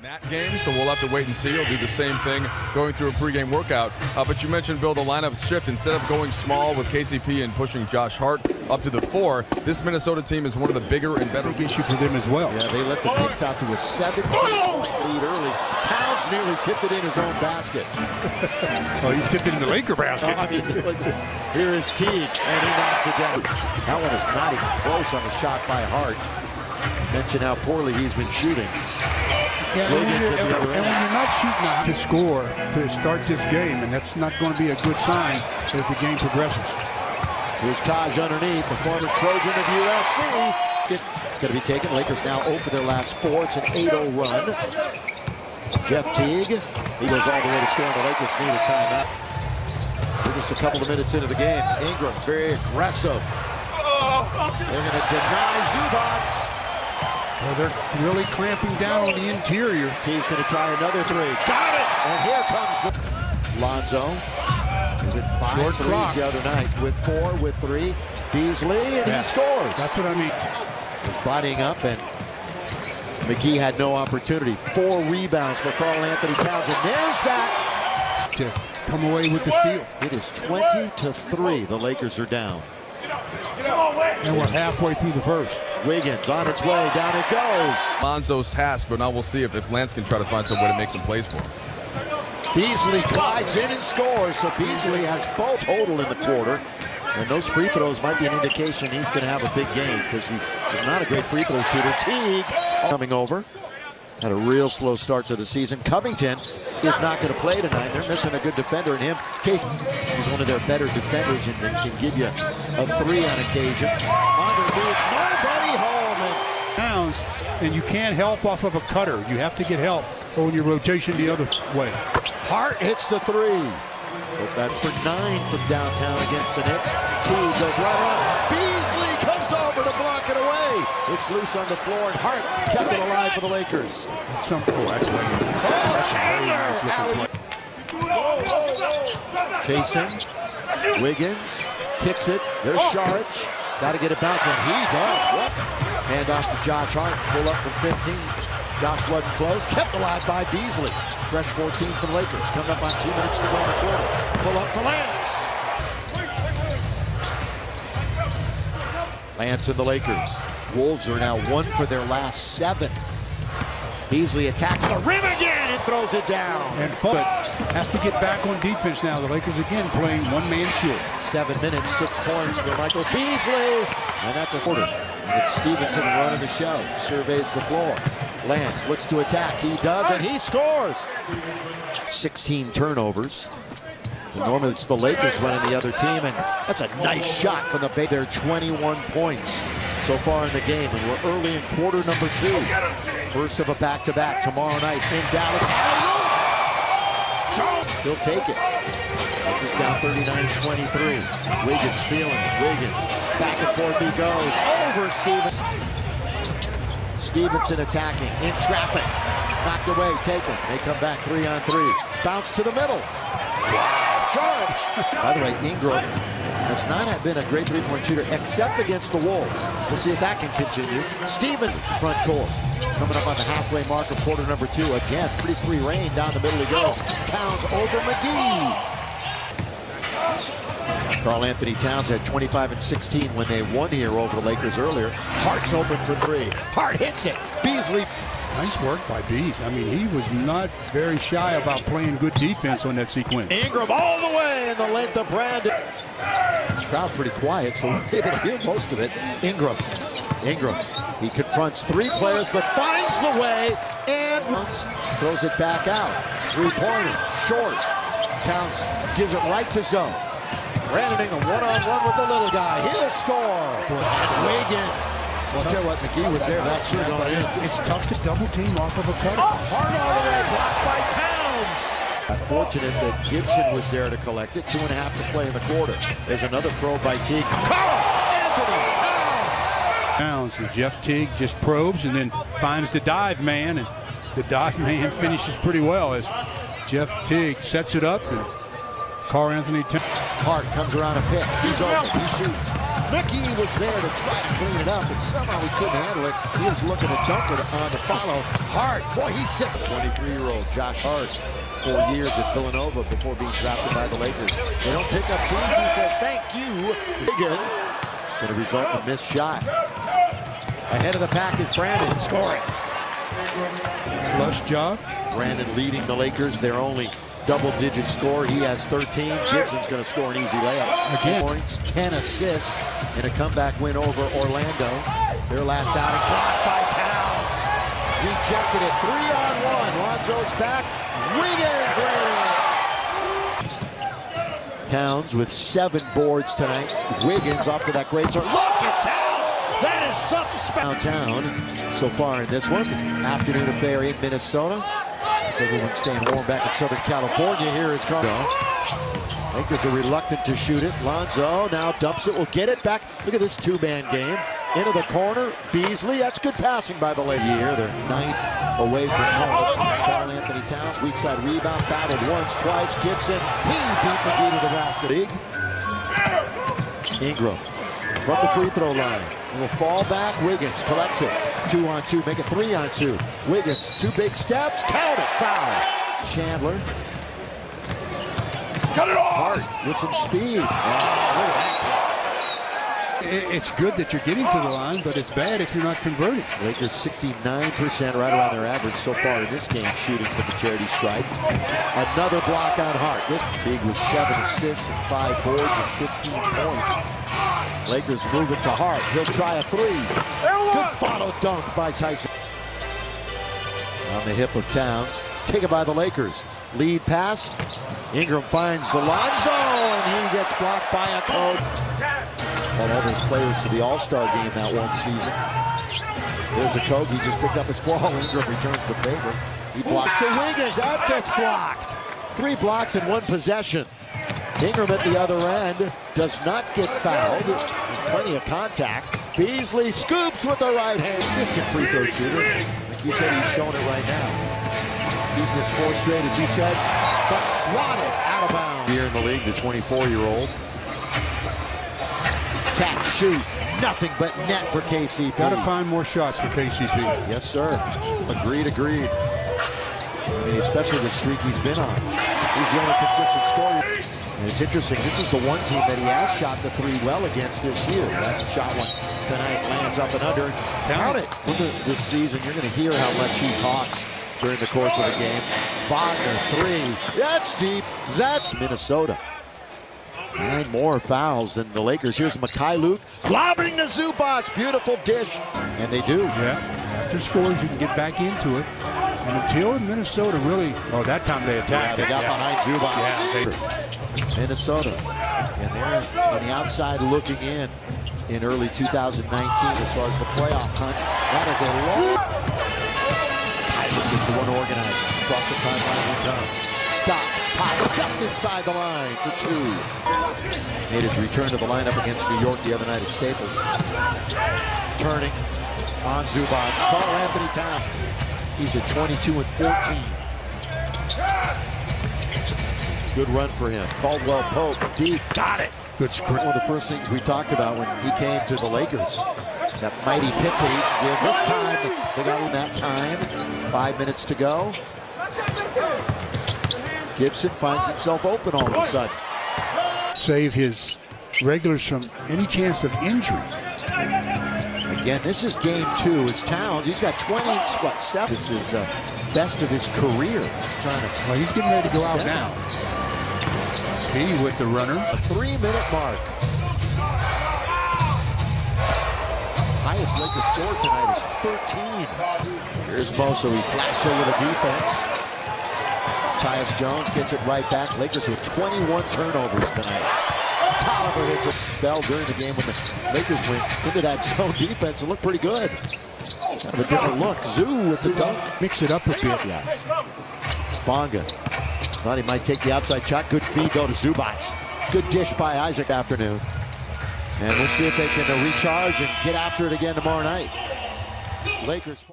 that game, so we'll have to wait and see. He'll do the same thing going through a pregame workout. But you mentioned, Bill, the lineup shift. Instead of going small with KCP and pushing Josh Hart up to the 4, this Minnesota team is one of the bigger and better. Big issue for them as well. Yeah, they let the Knicks out to a 17-point lead early. Towns nearly tipped it in his own basket. Oh, he tipped it in the Laker basket. Here is Teague, and he knocks it down. That one is not even close on the shot by Hart. Mention how poorly he's been shooting. Yeah, and when you're not shooting out to score to start this game, and that's not going to be a good sign as the game progresses. Here's Taj underneath, the former Trojan of USC. It's going to be taken. Lakers now 0 for their last 4. It's an 8-0 run. Jeff Teague, he goes all the way to score. The Lakers need a timeout. We're just a couple of minutes into the game. Ingram, very aggressive. They're going to deny Zubats. Well, they're really clamping down on the interior. Teague's going to try another 3. Got it! And here comes Lonzo. He hit 5 Short threes clock the other night with 4, with 3. Beasley, and he scores. That's what I mean. He's bodying up, and McGee had no opportunity. 4 rebounds for Karl Anthony Towns, and there's that. To come away with the steal. It is 20-3. The Lakers are down. And we're halfway through the first. Wiggins on its way. Down it goes. Lonzo's task, but now we'll see if Lance can try to find some way to make some plays for him. Beasley glides in and scores, so Beasley has both total in the quarter. And those free throws might be an indication he's going to have a big game because he is not a great free throw shooter. Teague coming over. Had a real slow start to the season. Covington is not going to play tonight. They're missing a good defender in him. Case he's one of their better defenders and can give you a 3 on occasion. Underneath, nobody home. Towns, and you can't help off of a cutter. You have to get help on your rotation the other way. Hart hits the 3. So that's for 9 from downtown against the Knicks. Teague goes right on. Beasley comes over to block it away. It's loose on the floor, and Hart kept it alive for the Lakers. Chasing. Wiggins kicks it. There's Saric. Got to get it bouncing. He does. What? Hand off to Josh Hart. Pull up from 15. Josh wasn't close. Kept alive by Beasley. Fresh 14 for the Lakers. Coming up on 2 minutes to go in the quarter. Pull up for Lance. Lance and the Lakers. Wolves are now 1 for their last 7. Beasley attacks the rim again and throws it down. And Fulton has to get back on defense now. The Lakers again playing one-man short. 7 minutes, 6 points for Michael Beasley. And that's a quarter. And it's Stevenson running the show. Surveys the floor. Lance looks to attack. He does, and he scores. 16 turnovers. And normally it's the Lakers running the other team, and that's a nice shot from the Bay. They're 21 points so far in the game, and we're early in quarter number 2. First of a back-to-back tomorrow night in Dallas. He'll take it. Lakers down 39-23. Wiggins feeling it. Wiggins. Back and forth he goes. Over Stevenson. Stevenson attacking. In traffic. Knocked away. Taken. They come back 3-on-3. Bounce to the middle. Charge. By the way, Ingram has not been a great three-point shooter except against the Wolves. We'll see if that can continue. Steven, front court. Coming up on the halfway mark of quarter number 2. Again, pretty free reign. Down the middle he goes. Towns over McGee. Karl Anthony Towns had 25 and 16 when they won here over the Lakers earlier. Hart's open for 3. Hart hits it. Beasley. Nice work by Bees. I mean, he was not very shy about playing good defense on that sequence. Ingram all the way in the length of Brandon. This crowd pretty quiet, so we're able to hear most of it. Ingram. He confronts 3 players, but finds the way and throws it back out. 3-pointer, short. Towns gives it right to zone. Brandon Ingram one-on-one with the little guy. He'll score. And Wiggins. Well, I'll tell you what, McGee was there. That should have gone in. It's tough to double team off of a cutter. Hard all the way, blocked by Towns. Fortunate that Gibson was there to collect it. 2.5 to play in the quarter. There's another throw by Teague. Karl Anthony Towns. And Jeff Teague just probes and then finds the dive man, and the dive man finishes pretty well as Jeff Teague sets it up, and Karl Anthony Towns. Hart comes around a pick. He's open. He shoots. Mickey was there to try to clean it up, and somehow he couldn't handle it. He was looking to dunk it on the follow. Hart, boy, he's sick. 23-year-old Josh Hart, 4 years at Villanova before being drafted by the Lakers. They don't pick up teams. He says, thank you, Wiggins. It's going to result in a missed shot. Ahead of the pack is Brandon scoring. Flush job. Brandon leading the Lakers. Their only double-digit score. He has 13. Gibson's going to score an easy layup. Again. Points, 10 assists in a comeback win over Orlando. Their last outing blocked by Towns. Rejected it. 3-on-1. Lonzo's back. Wiggins later. Towns with 7 boards tonight. Wiggins off to that great start. Look at Towns. That is something special. Downtown so far in this one. Afternoon affair in Minnesota. Everyone staying warm back in Southern California. Here is Cardo. Lakers are reluctant to shoot it. Lonzo now dumps it. Will get it back. Look at this 2-man game. Into the corner. Beasley. That's good passing by the late year. They're 9th away from home. Carl Anthony Towns. Weak side rebound. Battled once, twice. Gibson. He beat McGee to the basket. Ingram from the free throw line. Will fall back. Wiggins collects it. 2-on-2. Make it 3-on-2. Wiggins. 2 big steps. Count it. Foul. Chandler. Cut it off! Hart with some speed. It's good that you're getting to the line, but it's bad if you're not converting. Lakers 69%, right around their average so far in this game, shooting from the charity stripe. Another block on Hart. This Teague with 7 assists and 5 boards and 15 points. Lakers move it to Hart. He'll try a 3. Good follow dunk by Tyson. On the hip of Towns. Taken by the Lakers. Lead pass. Ingram finds Alonzo, and he gets blocked by a code. Brought all those players to the All-Star game that one season. There's a Kobe, just picked up his fall. Ingram returns the favor. He blocks to Wiggins. That gets blocked. 3 blocks in 1 possession. Ingram at the other end does not get fouled. There's plenty of contact. Beasley scoops with the right hand. Assistant free throw shooter. Like you said, he's showing it right now. He's missed 4 straight, as you said, but swatted out of bounds. Here in the league, the 24-year-old. Catch, shoot, nothing but net for KCP. Got to find more shots for KCP. Yes, sir. Agreed. I mean, especially the streak he's been on. He's the only consistent scorer. And it's interesting, this is the one team that he has shot the 3 well against this year. That shot one tonight lands up and under. Count it. This season, you're going to hear how much he talks during the course of the game. Wagner 3. That's deep. That's Minnesota. 9 more fouls than the Lakers. Here's Mikhailuk lobbing to Zubac. Beautiful dish. And they do. Yeah. After scores, you can get back into it. And until Minnesota really, that time they attacked. Yeah, they got behind Zubac. Yeah, Minnesota. And they're on the outside looking in early 2019 as far as the playoff hunt. That is a long... is the one organizing. Across the timeline he comes. Stop. Pop just inside the line for 2. Made his return to the lineup against New York the other night at Staples. Turning on Zubac. Carl Anthony Towns. He's at 22 and 14. Good run for him. Caldwell Pope deep. Got it. Good sprint. One of the first things we talked about when he came to the Lakers. That mighty pick that he gives. This time, they got him that time. 5 minutes to go. Gibson finds himself open all of a sudden. Save his regulars from any chance of injury. Again, this is game 2. It's Towns. He's got 7. It's his best of his career. Well, he's getting ready to go out now. Speedy with the runner. A 3-minute mark. Highest Lakers score tonight is 13. Here's Moso. He flashed over the defense. Tyus Jones gets it right back. Lakers with 21 turnovers tonight. Tolliver hits a spell during the game when the Lakers went into that zone defense and looked pretty good. Kind of a different look. Zoo with the dunk. Mix it up a bit. Yes. Bonga. Thought he might take the outside shot. Good feed though to Zubac. Good dish by Isaac afternoon. And we'll see if they can recharge and get after it again tomorrow night. Lakers.